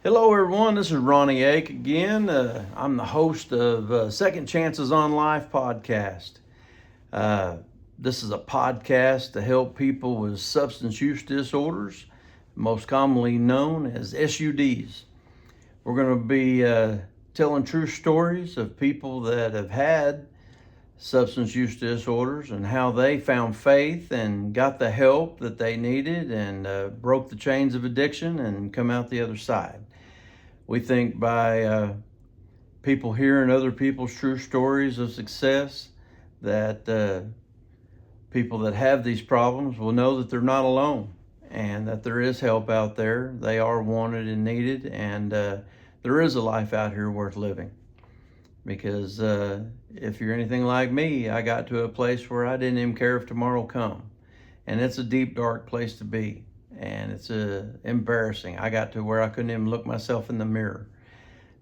Hello, everyone. This is Ronnie Ake again. I'm the host of Second Chances on Life podcast. Uh, this is a podcast to help people with substance use disorders, most commonly known as SUDs. We're going to be telling true stories of people that have had substance use disorders and how they found faith and got the help that they needed and broke the chains of addiction and come out the other side. We think by people hearing other people's true stories of success that people that have these problems will know that they're not alone and that there is help out there. They are wanted and needed, and there is a life out here worth living. Because if you're anything like me, I got to a place where I didn't even care if tomorrow come. And it's a deep, dark place to be. And it's embarrassing. I got to where I couldn't even look myself in the mirror.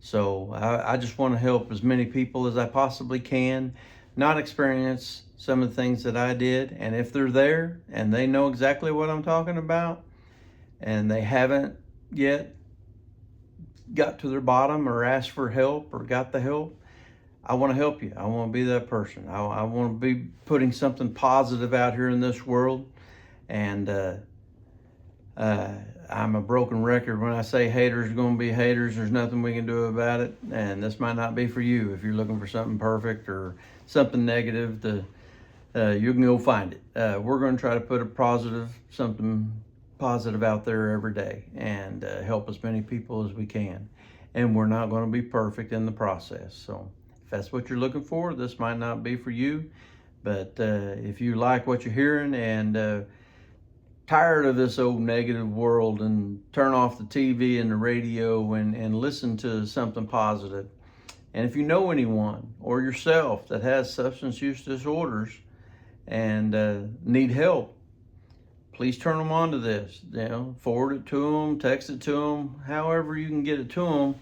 So I just want to help as many people as I possibly can not experience some of the things that I did. And if they're there and they know exactly what I'm talking about and they haven't yet got to their bottom or asked for help or got the help, I want to help you. I want to be that person. I want to be putting something positive out here in this world. And I'm a broken record when I say haters are going to be haters. There's nothing we can do about it. And this might not be for you. If you're looking for something perfect or something negative, you can go find it. We're going to try to put something positive out there every day and help as many people as we can. And we're not going to be perfect in the process. So if that's what you're looking for, this might not be for you. But if you like what you're hearing and tired of this old negative world, and turn off the TV and the radio and listen to something positive. And if you know anyone or yourself that has substance use disorders and need help, please turn them on to this. Forward it to them, text it to them, however you can get it to them.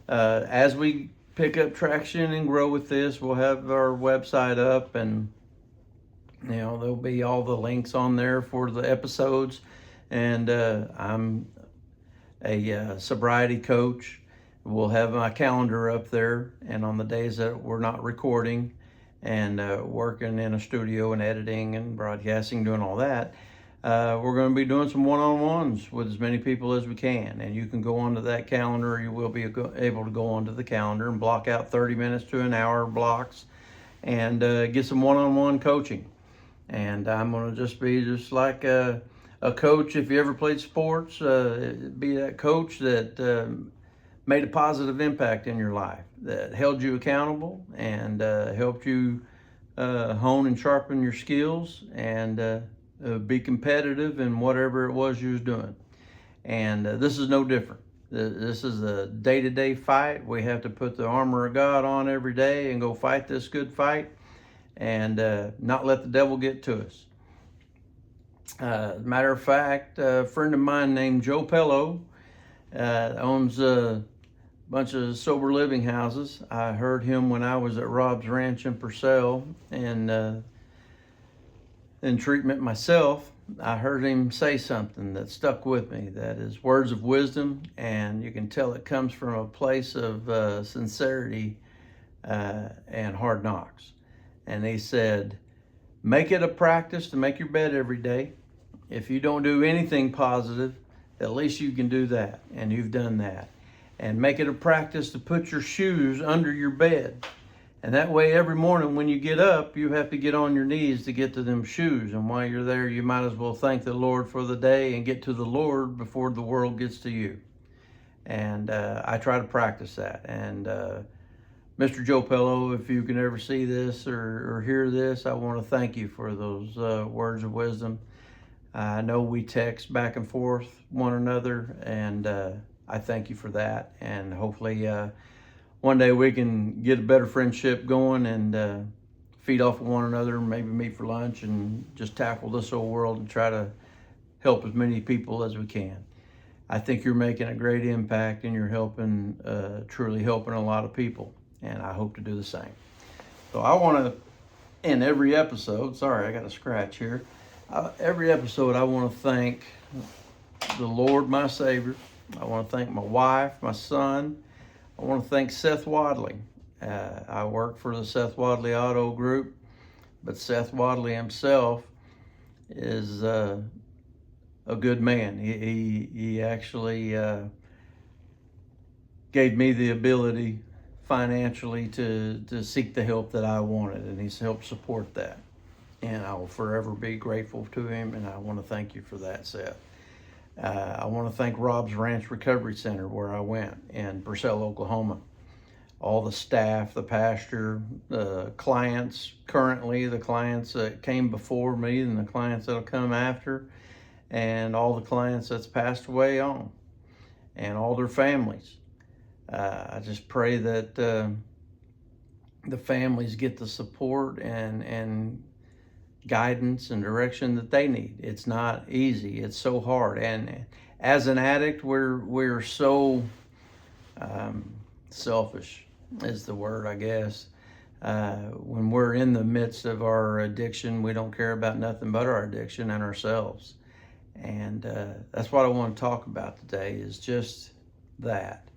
As we pick up traction and grow with this, we'll have our website up, and there'll be all the links on there for the episodes. And I'm a sobriety coach. We'll have my calendar up there, and on the days that we're not recording and working in a studio and editing and broadcasting, doing all that, we're going to be doing some one-on-ones with as many people as we can. And you can go onto that calendar. You will be able to go onto the calendar and block out 30 minutes to an hour blocks and get some one-on-one coaching. And I'm going to just be just like a coach. If you ever played sports, be that coach that made a positive impact in your life, that held you accountable and helped you hone and sharpen your skills and be competitive in whatever it was you was doing. And this is no different. This is a day-to-day fight. We have to put the armor of God on every day and go fight this good fight. And not let the devil get to us. Matter of fact, a friend of mine named Joe Pello owns a bunch of sober living houses. I heard him when I was at Rob's Ranch in Purcell and in treatment myself. I heard him say something that stuck with me, that is words of wisdom, and you can tell it comes from a place of sincerity and hard knocks. And he said, make it a practice to make your bed every day. If you don't do anything positive, at least you can do that. And you've done that. And make it a practice to put your shoes under your bed. And that way, every morning when you get up, you have to get on your knees to get to them shoes. And while you're there, you might as well thank the Lord for the day and get to the Lord before the world gets to you. And I try to practice that. And Mr. Joe Pello, if you can ever see this or hear this, I want to thank you for those words of wisdom. I know we text back and forth one another, and I thank you for that. And hopefully one day we can get a better friendship going and feed off of one another, maybe meet for lunch and just tackle this whole world and try to help as many people as we can. I think you're making a great impact, and you're helping, truly helping a lot of people. And I hope to do the same. So I want to, in every episode, sorry, I got a scratch here. Every episode I want to thank the Lord, my Savior, I want to thank my wife, my son. I want to thank Seth Wadley. I work for the Seth Wadley Auto Group, but Seth Wadley himself is a good man. He actually gave me the ability financially to seek the help that I wanted, and he's helped support that. And I will forever be grateful to him, and I want to thank you for that, Seth. I want to thank Rob's Ranch Recovery Center, where I went in Purcell, Oklahoma. All the staff, the pastor, the clients currently, the clients that came before me, and the clients that'll come after, and all the clients that's passed away on, and all their families. I just pray that the families get the support and guidance and direction that they need. It's not easy. It's so hard. And as an addict, we're so selfish is the word, I guess. When we're in the midst of our addiction, we don't care about nothing but our addiction and ourselves. And that's what I want to talk about today, is just that.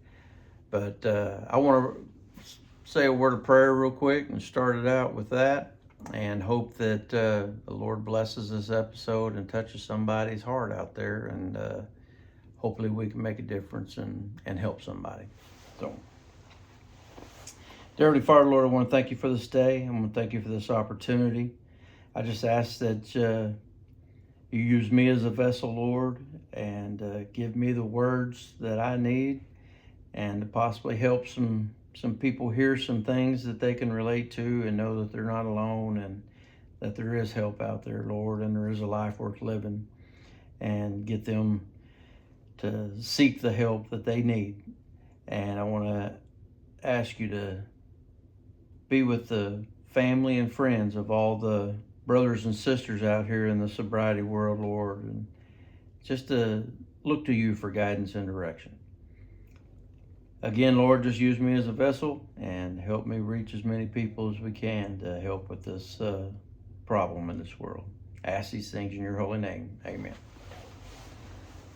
But I want to say a word of prayer real quick and start it out with that, and hope that the Lord blesses this episode and touches somebody's heart out there, and hopefully we can make a difference and help somebody. So, dear Heavenly Father, Lord, I want to thank you for this day. I want to thank you for this opportunity. I just ask that you use me as a vessel, Lord, and give me the words that I need, and to possibly help some people hear some things that they can relate to and know that they're not alone, and that there is help out there, Lord, and there is a life worth living, and get them to seek the help that they need. And I want to ask you to be with the family and friends of all the brothers and sisters out here in the sobriety world, Lord, and just to look to you for guidance and direction. Again, Lord, just use me as a vessel and help me reach as many people as we can to help with this problem in this world. I ask these things in your holy name. Amen.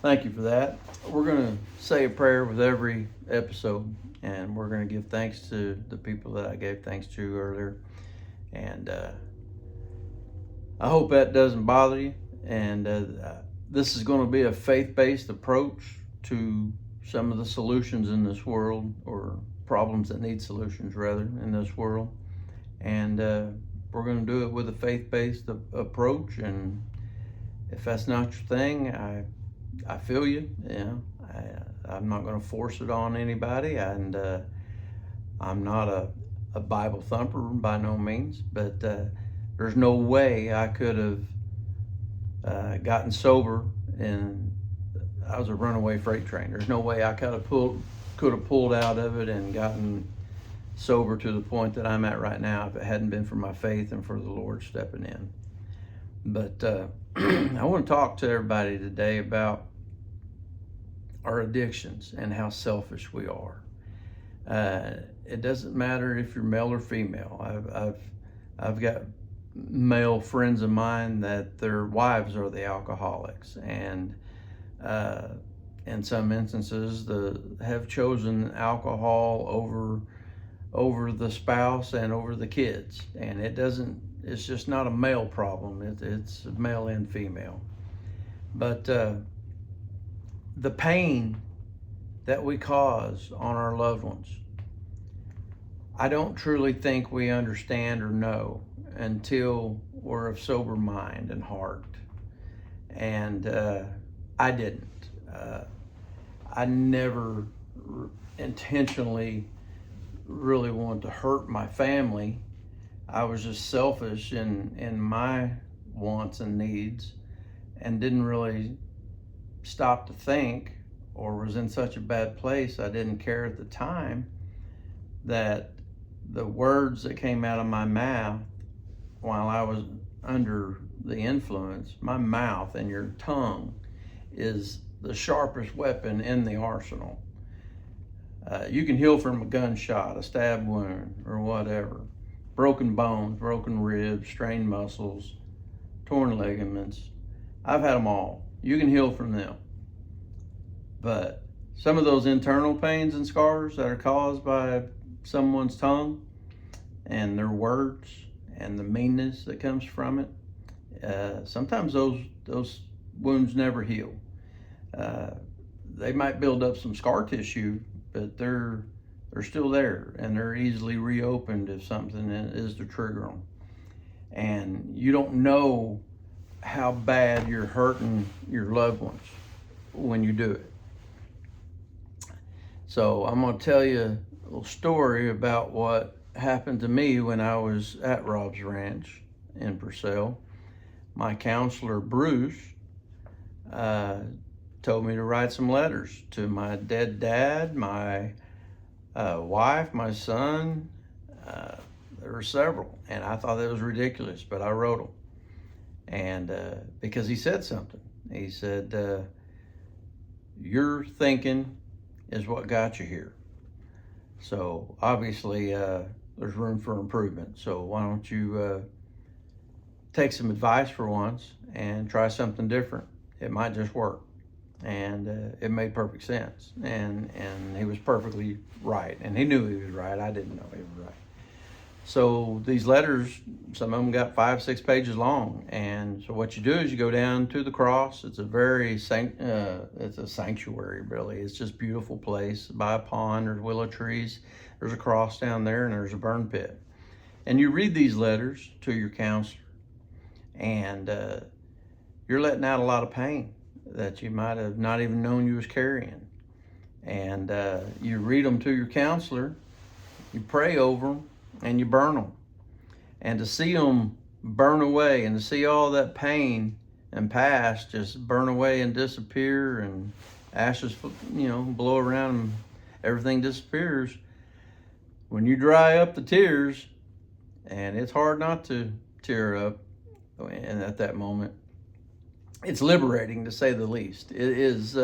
Thank you for that. We're going to say a prayer with every episode, and we're going to give thanks to the people that I gave thanks to earlier. And I hope that doesn't bother you. And this is going to be a faith-based approach to some of the solutions in this world, or problems that need solutions rather in this world. And we're going to do it with a faith-based approach. And if that's not your thing, I feel you. I'm not going to force it on anybody, and I'm not a Bible thumper by no means, but there's no way I could have gotten sober, and I was a runaway freight train. There's no way I could have pulled out of it and gotten sober to the point that I'm at right now if it hadn't been for my faith and for the Lord stepping in. But I want to talk to everybody today about our addictions and how selfish we are. It doesn't matter if you're male or female. I've got male friends of mine that their wives are the alcoholics, and in some instances have chosen alcohol over the spouse and over the kids. And it's just not a male problem. It's male and female. But the pain that we cause on our loved ones, I don't truly think we understand or know until we're of sober mind and heart. And I didn't. I never intentionally really wanted to hurt my family. I was just selfish in my wants and needs, and didn't really stop to think, or was in such a bad place I didn't care at the time, that the words that came out of my mouth while I was under the influence, my mouth and your tongue is the sharpest weapon in the arsenal. You can heal from a gunshot, a stab wound, or whatever. Broken bones, broken ribs, strained muscles, torn ligaments. I've had them all. You can heal from them. But some of those internal pains and scars that are caused by someone's tongue and their words and the meanness that comes from it, sometimes those wounds never heal. They might build up some scar tissue, but they're still there, and they're easily reopened if something is to trigger them. And you don't know how bad you're hurting your loved ones when you do it. So I'm going to tell you a little story about what happened to me when I was at Rob's Ranch in Purcell. My counselor, Bruce, told me to write some letters to my dead dad, my wife, my son. There were several, and I thought that was ridiculous, but I wrote them. And because he said something. He said, your thinking is what got you here. So obviously there's room for improvement. So why don't you take some advice for once and try something different? It might just work. And it made perfect sense. And he was perfectly right. And he knew he was right. I didn't know he was right. So these letters, some of them got 5-6 pages long. And so what you do is you go down to the cross. It's a very, it's a sanctuary, really. It's just a beautiful place by a pond. There's willow trees. There's a cross down there, and there's a burn pit. And you read these letters to your counselor, and you're letting out a lot of pain that you might have not even known you was carrying. And you read them to your counselor, you pray over them, and you burn them. And to see them burn away, and to see all that pain and past just burn away and disappear, and ashes, blow around and everything disappears. When you dry up the tears, and it's hard not to tear up, and at that moment, it's liberating, to say the least. It is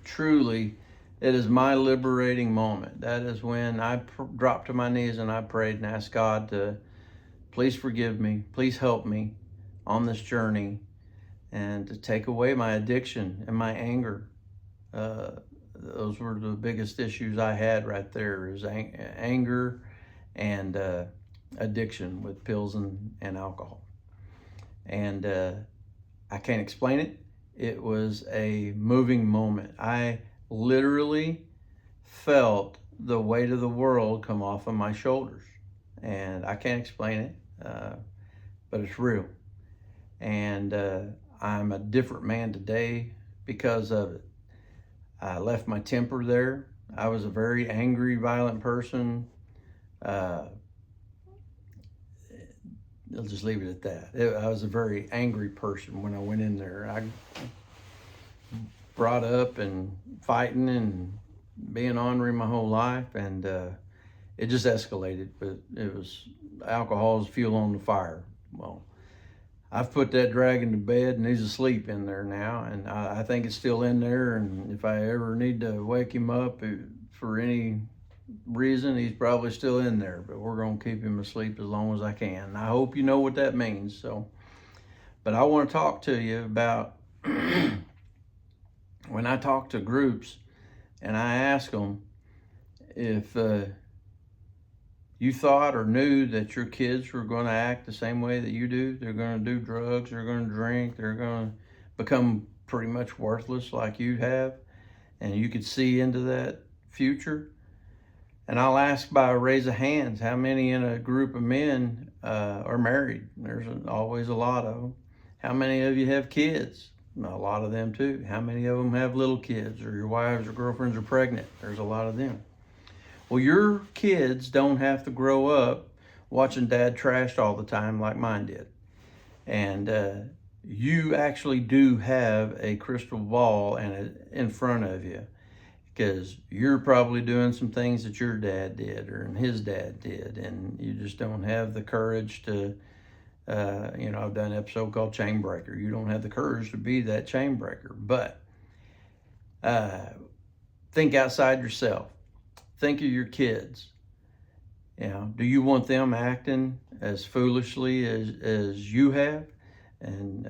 truly, it is my liberating moment. That is when I dropped to my knees and I prayed and asked God to please forgive me, please help me on this journey, and to take away my addiction and my anger. Those were the biggest issues I had right there, is anger and addiction with pills and alcohol. And I can't explain it. It was a moving moment. I literally felt the weight of the world come off of my shoulders. And I can't explain it, but it's real. And I'm a different man today because of it. I left my temper there. I was a very angry, violent person. I'll just leave it at that. I was a very angry person when I went in there. I brought up and fighting and being ornery my whole life, and it just escalated. But it was alcohol's fuel on the fire. Well, I've put that dragon to bed, and he's asleep in there now, and I think it's still in there. And if I ever need to wake him up for any reason, he's probably still in there, but we're going to keep him asleep as long as I can. I hope you know what that means. So, but I want to talk to you about when I talk to groups and I ask them if you thought or knew that your kids were going to act the same way that you do. They're going to do drugs, they're going to drink, they're going to become pretty much worthless like you have, and you could see into that future. And I'll ask by a raise of hands, how many in a group of men are married? There's always a lot of them. How many of you have kids? A lot of them too. How many of them have little kids, or your wives or girlfriends are pregnant? There's a lot of them. Well, your kids don't have to grow up watching dad trashed all the time like mine did. And you actually do have a crystal ball in front of you, because you're probably doing some things that your dad did or his dad did, and you just don't have the courage to, I've done an episode called Chain Breaker. You don't have the courage to be that chain breaker. But think outside yourself. Think of your kids. Do you want them acting as foolishly as you have? And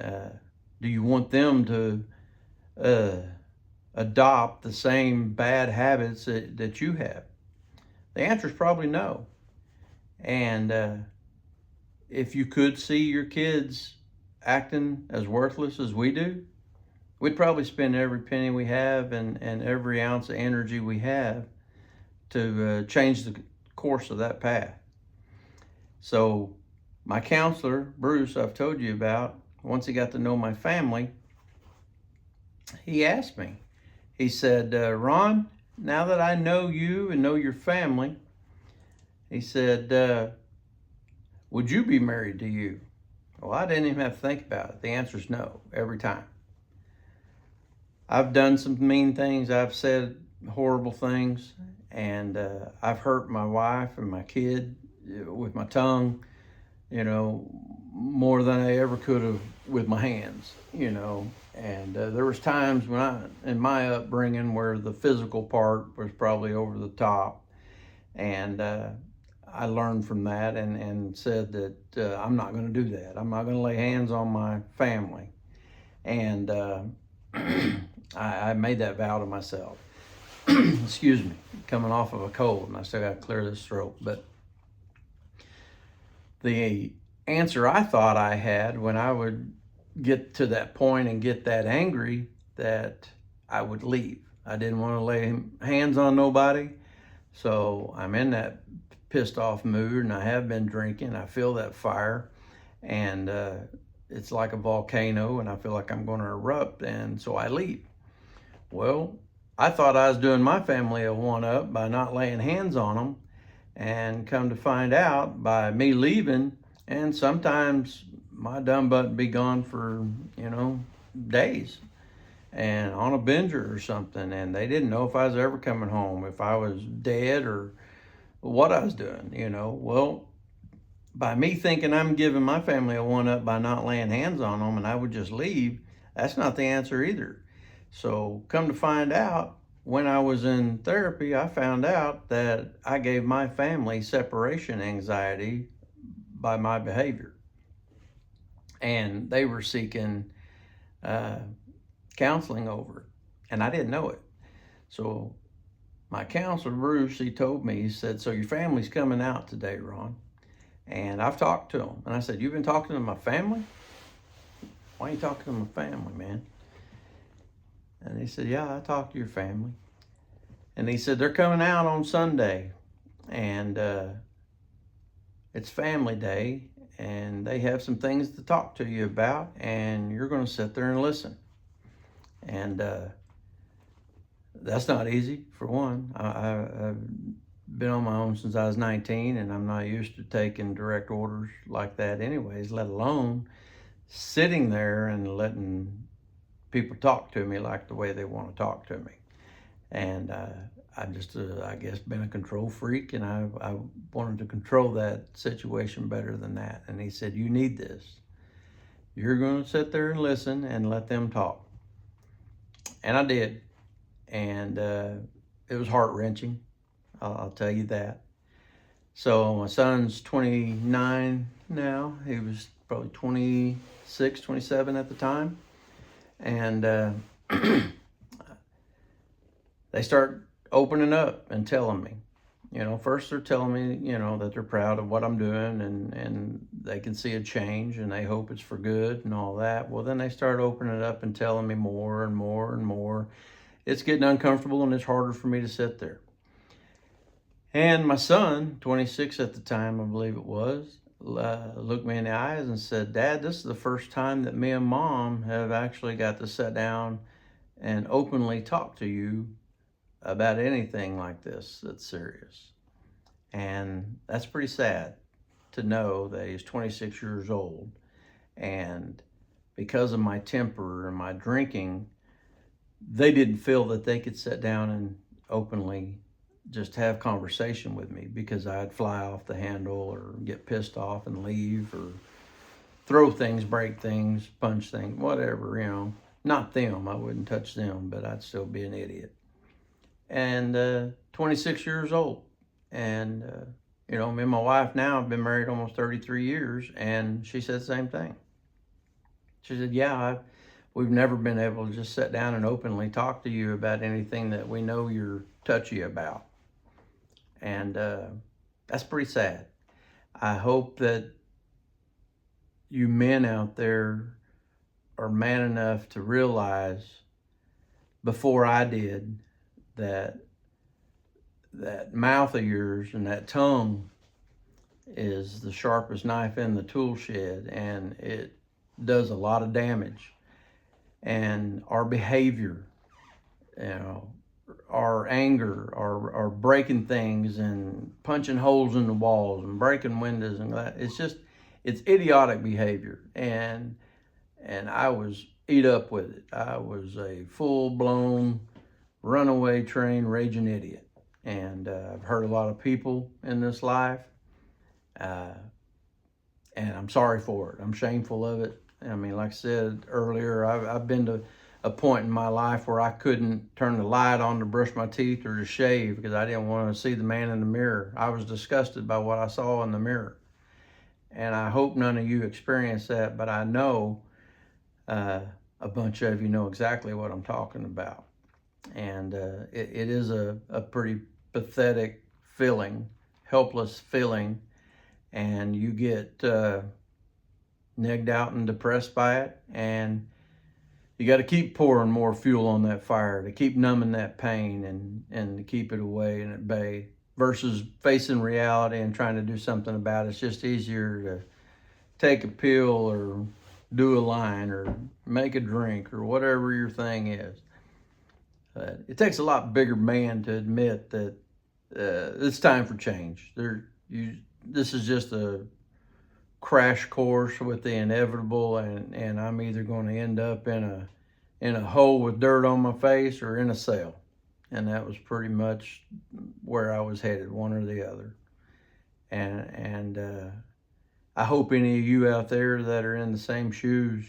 do you want them to adopt the same bad habits that you have? The answer is probably no. And if you could see your kids acting as worthless as we do, we'd probably spend every penny we have and every ounce of energy we have to change the course of that path. So my counselor, Bruce, I've told you about, once he got to know my family, he asked me, he said, Ron, now that I know you and know your family, he said, would you be married to you? Well, I didn't even have to think about it. The answer is no, every time. I've done some mean things. I've said horrible things, and I've hurt my wife and my kid with my tongue, more than I ever could have with my hands, And there was times in my upbringing, where the physical part was probably over the top, and I learned from that and said that I'm not going to do that. I'm not going to lay hands on my family, and I made that vow to myself. Excuse me, coming off of a cold, and I still got to clear this throat. But the answer I thought I had when I would get to that point and get that angry, that I would leave. I didn't want to lay hands on nobody. So I'm in that pissed off mood, and I have been drinking. I feel that fire, and it's like a volcano, and I feel like I'm going to erupt, and so I leave. Well, I thought I was doing my family a one-up by not laying hands on them, and come to find out, by me leaving, and sometimes my dumb butt would be gone for, days, and on a binger or something, and they didn't know if I was ever coming home, if I was dead or what I was doing, Well, by me thinking I'm giving my family a one-up by not laying hands on them and I would just leave, that's not the answer either. So come to find out, when I was in therapy, I found out that I gave my family separation anxiety by my behavior. And they were seeking counseling over it, and I didn't know it. So my counselor, Bruce, he told me, he said, so your family's coming out today, Ron. And I've talked to them. And I said, you've been talking to my family? Why are you talking to my family, man? And he said, yeah, I talked to your family. And he said, they're coming out on Sunday. And it's family day. And they have some things to talk to you about. And you're going to sit there and listen. And that's not easy, for one. I've been on my own since I was 19, and I'm not used to taking direct orders like that anyways, let alone sitting there and letting people talk to me like the way they want to talk to me. And I've just, I guess, been a control freak, and I wanted to control that situation better than that. And he said, you need this. You're going to sit there and listen and let them talk. And I did. And it was heart-wrenching. I'll tell you that. So my son's 29 now. He was probably 26, 27 at the time. And they start opening up and telling me. First they're telling me, that they're proud of what I'm doing, and they can see a change, and they hope it's for good and all that. Well, then they start opening it up and telling me more and more and more. It's getting uncomfortable, and it's harder for me to sit there. And my son, 26 at the time, I believe it was, looked me in the eyes and said, Dad, this is the first time that me and Mom have actually got to sit down and openly talk to you about anything like this that's serious. And that's pretty sad to know that he's 26 years old. And because of my temper and my drinking, they didn't feel that they could sit down and openly just have conversation with me, because I'd fly off the handle or get pissed off and leave, or throw things, break things, punch things, whatever, Not them, I wouldn't touch them, but I'd still be an idiot. And 26 years old. And, me and my wife now have been married almost 33 years, and she said the same thing. She said, yeah, we've never been able to just sit down and openly talk to you about anything that we know you're touchy about. And that's pretty sad. I hope that you men out there are man enough to realize before I did that mouth of yours and that tongue is the sharpest knife in the tool shed, and it does a lot of damage. And our behavior, our anger, our breaking things and punching holes in the walls and breaking windows and that, it's idiotic behavior. And I was eat up with it. I was a full-blown runaway train raging idiot. And I've hurt a lot of people in this life. And I'm sorry for it. I'm shameful of it. I mean, like I said earlier, I've been to a point in my life where I couldn't turn the light on to brush my teeth or to shave because I didn't want to see the man in the mirror. I was disgusted by what I saw in the mirror. And I hope none of you experienced that, but I know a bunch of you know exactly what I'm talking about. And it is a pretty pathetic feeling, helpless feeling, and you get negged out and depressed by it, and you got to keep pouring more fuel on that fire to keep numbing that pain and to keep it away and at bay, versus facing reality and trying to do something about it. It's just easier to take a pill or do a line or make a drink or whatever your thing is. It takes a lot bigger man to admit that it's time for change. This is just a crash course with the inevitable, and I'm either going to end up in a hole with dirt on my face or in a cell. And that was pretty much where I was headed, one or the other. And I hope any of you out there that are in the same shoes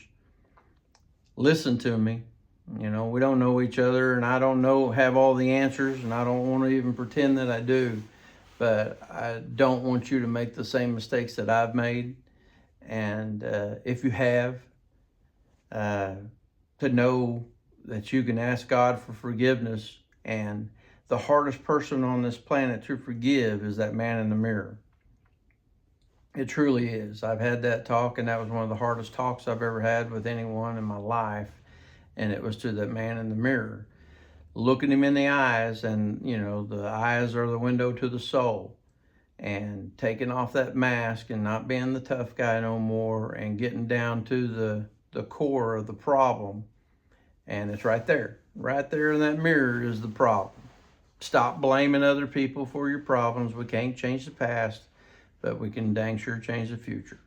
listen to me. We don't know each other, and I don't have all the answers, and I don't want to even pretend that I do. But I don't want you to make the same mistakes that I've made. And if you have, to know that you can ask God for forgiveness. And the hardest person on this planet to forgive is that man in the mirror. It truly is. I've had that talk, and that was one of the hardest talks I've ever had with anyone in my life. And it was to that man in the mirror. Looking him in the eyes, and the eyes are the window to the soul, and taking off that mask and not being the tough guy no more and getting down to the core of the problem. And it's right there in that mirror is the problem. Stop blaming other people for your problems. We can't change the past, but we can dang sure change the future.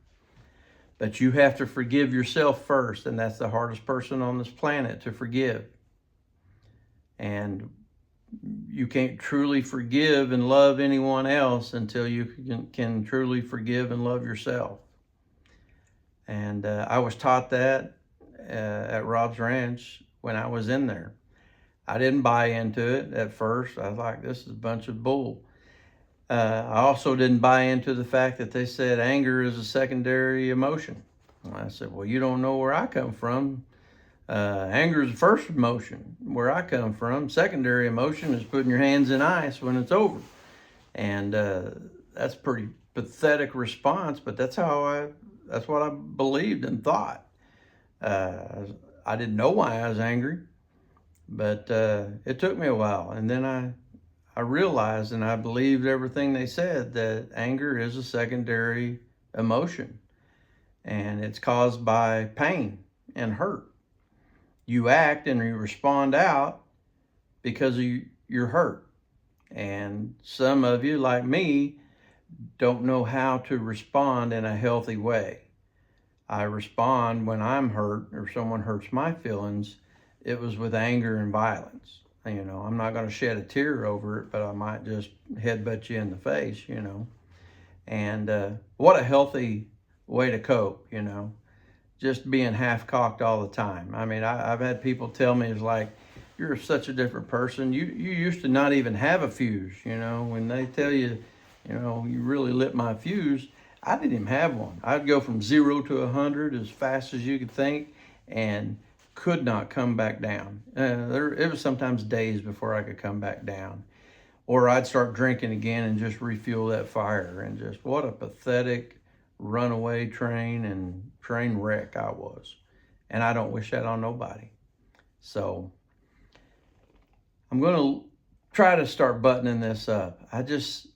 But you have to forgive yourself first, and that's the hardest person on this planet to forgive. And you can't truly forgive and love anyone else until you can truly forgive and love yourself. And I was taught that at Rob's Ranch when I was in there. I didn't buy into it at first. I was like, this is a bunch of bull. I also didn't buy into the fact that they said anger is a secondary emotion. I said, well, you don't know where I come from. Anger is the first emotion where I come from. Secondary emotion is putting your hands in ice when it's over. And that's a pretty pathetic response, but that's what I believed and thought. I didn't know why I was angry, but it took me a while. And then I realized, and I believed everything they said, that anger is a secondary emotion, and it's caused by pain and hurt. You act and you respond out because you're hurt. And some of you, like me, don't know how to respond in a healthy way. I respond when I'm hurt or someone hurts my feelings. It was with anger and violence. I'm not going to shed a tear over it, but I might just headbutt you in the face, And what a healthy way to cope, just being half-cocked all the time. I mean, I've had people tell me, it's like, you're such a different person. You used to not even have a fuse, when they tell you, you really lit my fuse. I didn't even have one. I'd go from 0 to 100 as fast as you could think and could not come back down. It was sometimes days before I could come back down. Or I'd start drinking again and just refuel that fire. And just what a pathetic runaway train and train wreck I was. And I don't wish that on nobody. So I'm going to try to start buttoning this up. I just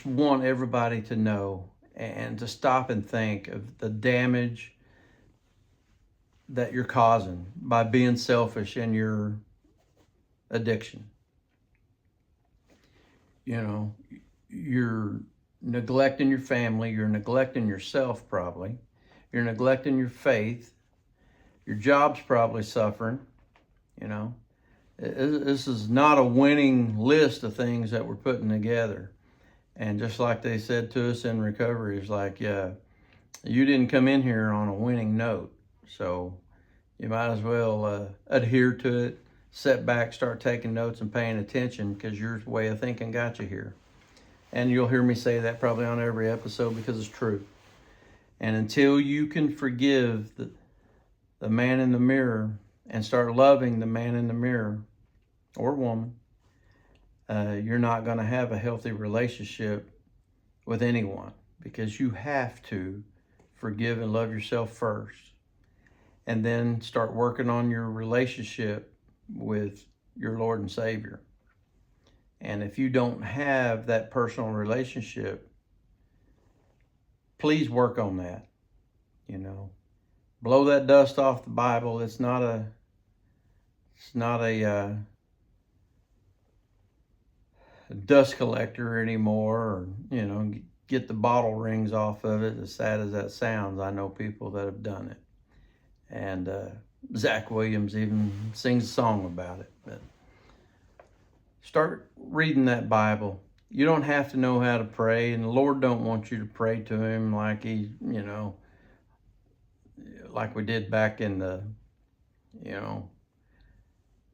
want everybody to know and to stop and think of the damage that you're causing by being selfish in your addiction. You know, you're neglecting your family, you're neglecting yourself probably, you're neglecting your faith, your job's probably suffering, you know. This is not a winning list of things that we're putting together. And just like they said to us in recovery, it's like, yeah, you didn't come in here on a winning note. So you might as well adhere to it, sit back, start taking notes and paying attention, because your way of thinking got you here. And you'll hear me say that probably on every episode because it's true. And until you can forgive the man in the mirror and start loving the man in the mirror or woman, you're not going to have a healthy relationship with anyone, because you have to forgive and love yourself first, and then start working on your relationship with your Lord and Savior. And if you don't have that personal relationship, please work on that. You know, blow that dust off the Bible. It's not a dust collector anymore, or, you know, get the bottle rings off of it. As sad as that sounds, I know people that have done it. And Zach Williams even sings a song about it. But start reading that Bible. You don't have to know how to pray, and the Lord don't want you to pray to him like he, you know, like we did back in the, you know,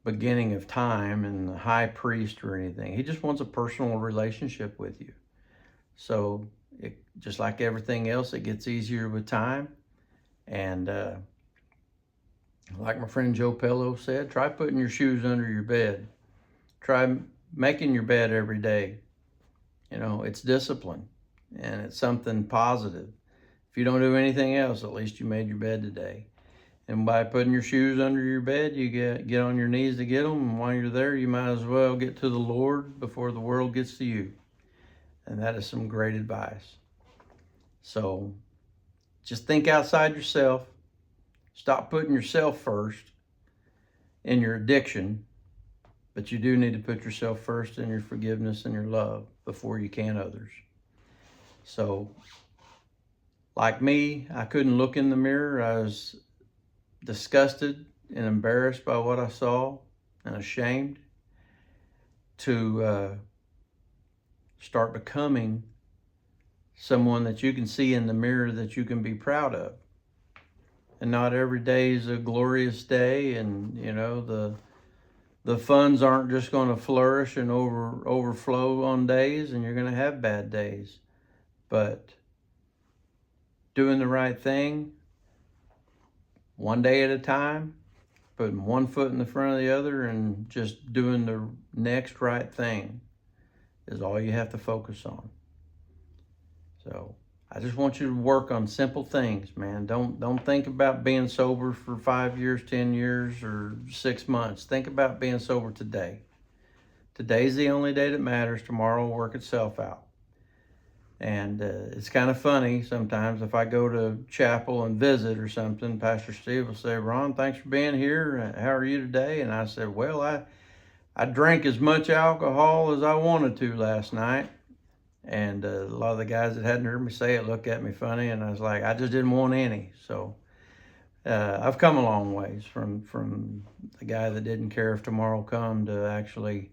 beginning of time and the high priest or anything. He just wants a personal relationship with you. So just like everything else, it gets easier with time. And like my friend Joe Pello said, try putting your shoes under your bed. Try making your bed every day. You know, it's discipline, and it's something positive. If you don't do anything else, at least you made your bed today. And by putting your shoes under your bed, you get on your knees to get them. And while you're there, you might as well get to the Lord before the world gets to you. And that is some great advice. So just think outside yourself. Stop putting yourself first in your addiction. But you do need to put yourself first in your forgiveness and your love before you can others. So, like me, I couldn't look in the mirror. I was disgusted and embarrassed by what I saw and ashamed to start becoming someone that you can see in the mirror that you can be proud of. And not every day is a glorious day, and you know the funds aren't just going to flourish and overflow on days, and you're going to have bad days. But doing the right thing, one day at a time, putting one foot in the front of the other, and just doing the next right thing is all you have to focus on. So I just want you to work on simple things, man. Don't think about being sober for 5 years, 10 years, or 6 months. Think about being sober today. Today's the only day that matters. Tomorrow will work itself out. And it's kind of funny sometimes if I go to chapel and visit or something, Pastor Steve will say, Ron, thanks for being here. How are you today? And I said, well, I drank as much alcohol as I wanted to last night. And a lot of the guys that hadn't heard me say it looked at me funny, and I was like, I just didn't want any. So I've come a long ways from the guy that didn't care if tomorrow come to actually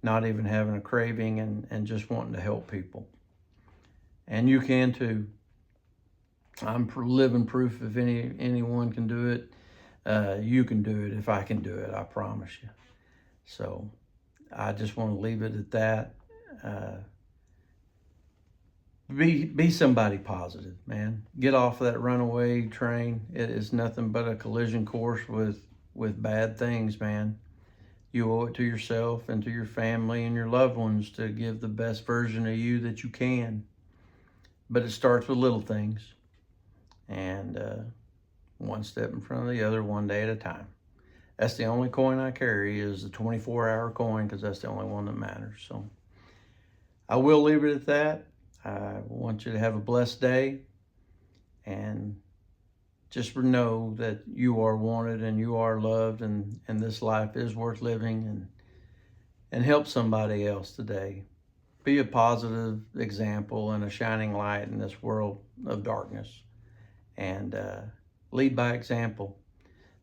not even having a craving and just wanting to help people. And you can too. I'm living proof if anyone can do it, you can do it if I can do it, I promise you. So I just want to leave it at that. Be somebody positive, man. Get off that runaway train. It is nothing but a collision course with with bad things, man. You owe it to yourself and to your family and your loved ones to give the best version of you that you can. But it starts with little things, and one step in front of the other, one day at a time. That's the only coin I carry, is the 24-hour coin, because that's the only one that matters. So I will leave it at that. I want you to have a blessed day, and just know that you are wanted and you are loved, and this life is worth living, and help somebody else today. Be a positive example and a shining light in this world of darkness, and lead by example.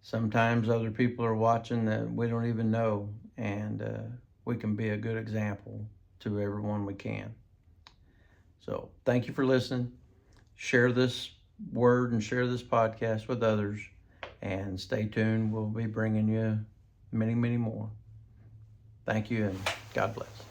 Sometimes other people are watching that we don't even know, and we can be a good example to everyone we can. So thank you for listening. Share this word and share this podcast with others, and stay tuned. We'll be bringing you many, many more. Thank you, and God bless.